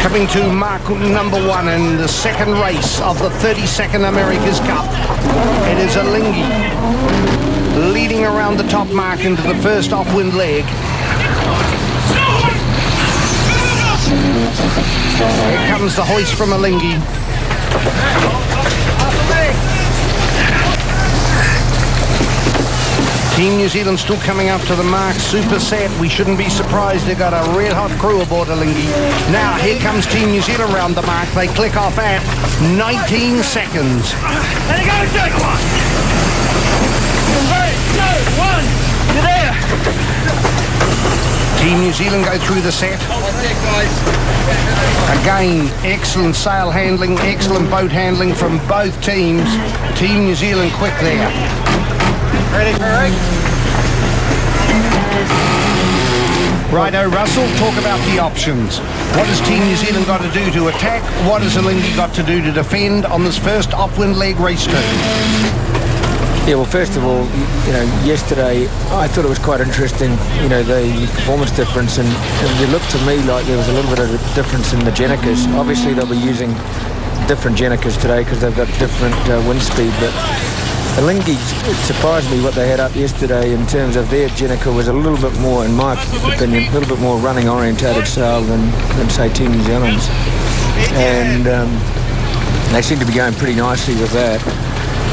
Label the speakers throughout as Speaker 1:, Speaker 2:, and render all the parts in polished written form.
Speaker 1: Coming to mark number 1 in the second race of the 32nd America's Cup. It is Alingi leading around the top mark into the first off-wind leg. Here comes the hoist from Alingi. Team New Zealand still coming up to the mark, super set. We shouldn't be surprised they've got a red hot crew aboard Alingi. Now here comes Team New Zealand round the mark. They click off at 19 seconds.
Speaker 2: Let it go, Jake! Come on! 3, 2, 1, you're there!
Speaker 1: Team New Zealand go through the set. Again, excellent sail handling, excellent boat handling from both teams. Team New Zealand quick there.
Speaker 2: Ready for right?
Speaker 1: Righto, Russell, talk about the options. What has Team New Zealand got to do to attack? What has Alingi got to do to defend on this first off-wind leg race 2?
Speaker 3: Yeah, well, first of all, you know, yesterday I thought it was quite interesting, you know, the performance difference, and it looked to me like there was a little bit of a difference in the Genicas. Obviously, they'll be using different Genicas today because they've got different wind speed, but Alingi, it surprised me what they had up yesterday in terms of their Genica was a little bit more, in my opinion, a little bit more running orientated sail than say Team New Zealand's, and they seem to be going pretty nicely with that.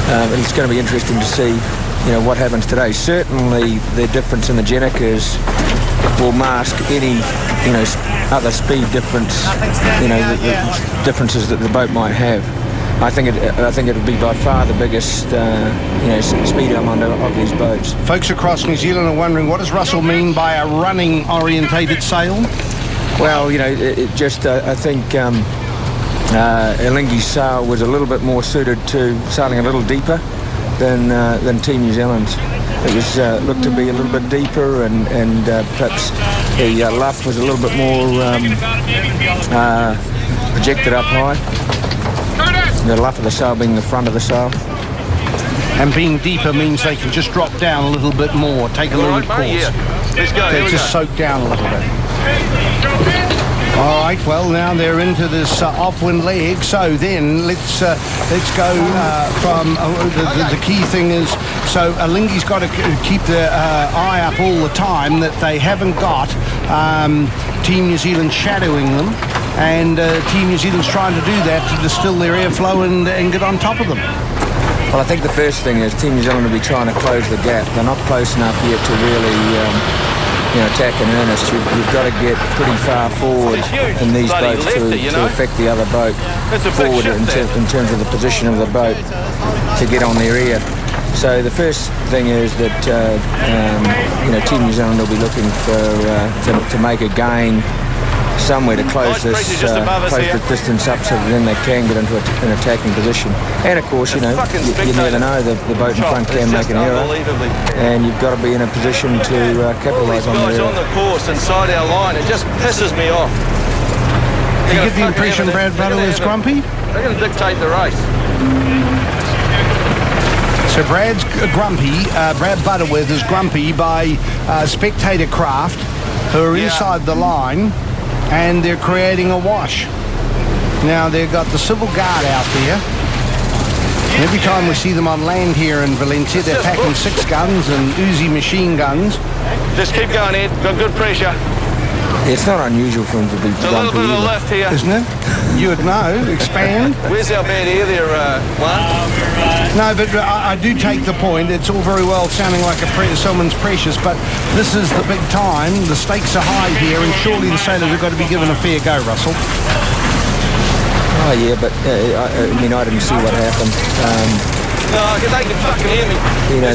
Speaker 3: And it's going to be interesting to see, you know, what happens today. Certainly, the difference in the Genicas will mask any, you know, other speed difference, you know, the differences that the boat might have. I think it'll be by far the biggest, you know, speed element of these boats.
Speaker 1: Folks across New Zealand are wondering, what does Russell mean by a running orientated sail?
Speaker 3: Well, you know, it just I think. Alingi's sail was a little bit more suited to sailing a little deeper than Team New Zealand's. It was looked to be a little bit deeper, and perhaps the luff was a little bit more projected up high. The luff of the sail being the front of the sail.
Speaker 1: And being deeper means they can just drop down a little bit more, take a little course.
Speaker 2: Yeah. Let's go.
Speaker 1: They just soak down a little bit. All right, well, now they're into this off-wind leg, so then let's go from the key thing is, so Alingi's got to keep their eye up all the time that they haven't got Team New Zealand shadowing them, and Team New Zealand's trying to do that to distill their airflow and get on top of them.
Speaker 3: Well, I think the first thing is Team New Zealand will be trying to close the gap. They're not close enough yet to really you know, attack in earnest. You've got to get pretty far forward in these boats to affect the other boat forward in terms of the position of the boat to get on their ear. So the first thing is that you know, Team New Zealand will be looking for to make a gain somewhere to close this distance up so that then they can get into an attacking position. And of course, you know, you never know, the boat in front can make an error, and you've got to be in a position to capitalise on the error.
Speaker 2: On the course inside our line, it just pisses me off.
Speaker 1: Do you get the impression Brad Butterworth is grumpy?
Speaker 2: They're going to dictate the race.
Speaker 1: So Brad's grumpy. Brad Butterworth is grumpy by spectator craft who are inside the line, and they're creating a wash. Now they've got the civil guard out there. And every time we see them on land here in Valencia, they're packing 6 guns and Uzi machine guns.
Speaker 2: Just keep going, Ed. Got good pressure.
Speaker 3: It's not unusual for them to be
Speaker 2: It's a little bit of a lift here.
Speaker 1: Isn't it? You would know. Expand.
Speaker 2: Where's our bad air there, Juan?
Speaker 1: No, but I do take the point. It's all very well sounding like someone's precious, but this is the big time. The stakes are high here, and surely the sailors have got to be given a fair go, Russell.
Speaker 3: Oh, yeah, but I mean, I didn't see what happened.
Speaker 2: No, they can fucking hear me.
Speaker 3: You know,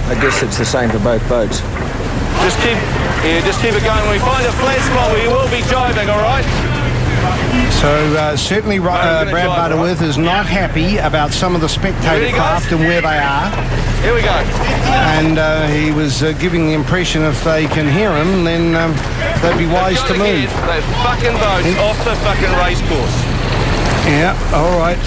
Speaker 3: I guess it's the same for both boats.
Speaker 2: Just keep it going. When we find a flat spot, we will be jibing, all right?
Speaker 1: So certainly Brad Butterworth is not happy about some of the spectator craft and where they are.
Speaker 2: Here we go.
Speaker 1: And he was giving the impression if they can hear him, then they'd be wise to move.
Speaker 2: That fucking boat's off the fucking race course.
Speaker 1: Yeah, all right.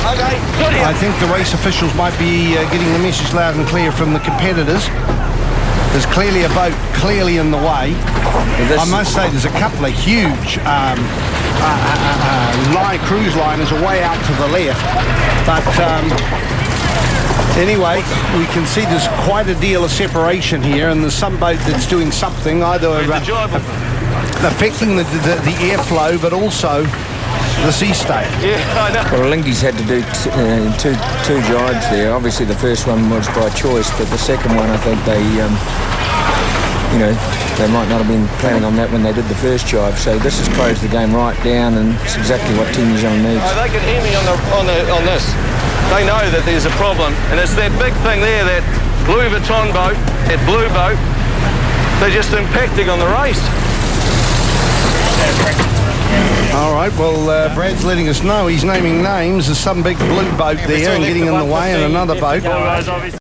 Speaker 2: Okay, good here.
Speaker 1: I think the race officials might be getting the message loud and clear from the competitors. There's clearly a boat clearly in the way. I must say there's a couple of huge cruise liners away out to the left. But anyway, we can see there's quite a deal of separation here, and there's some boat that's doing something, either affecting the airflow, but also the sea state.
Speaker 2: Yeah, I know.
Speaker 3: Well, Lingy's had to do two jibes there. Obviously, the first one was by choice, but the second one, I think they, they might not have been planning on that when they did the first jibe. So this has closed the game right down, and it's exactly what Team New Zealand needs.
Speaker 2: Oh, they can hear me on this. They know that there's a problem, and it's that big thing there, that Louis Vuitton boat, that blue boat. They're just impacting on the race.
Speaker 1: All right, well, Brad's letting us know he's naming names. There's some big blue boat there and getting in the way, and another boat.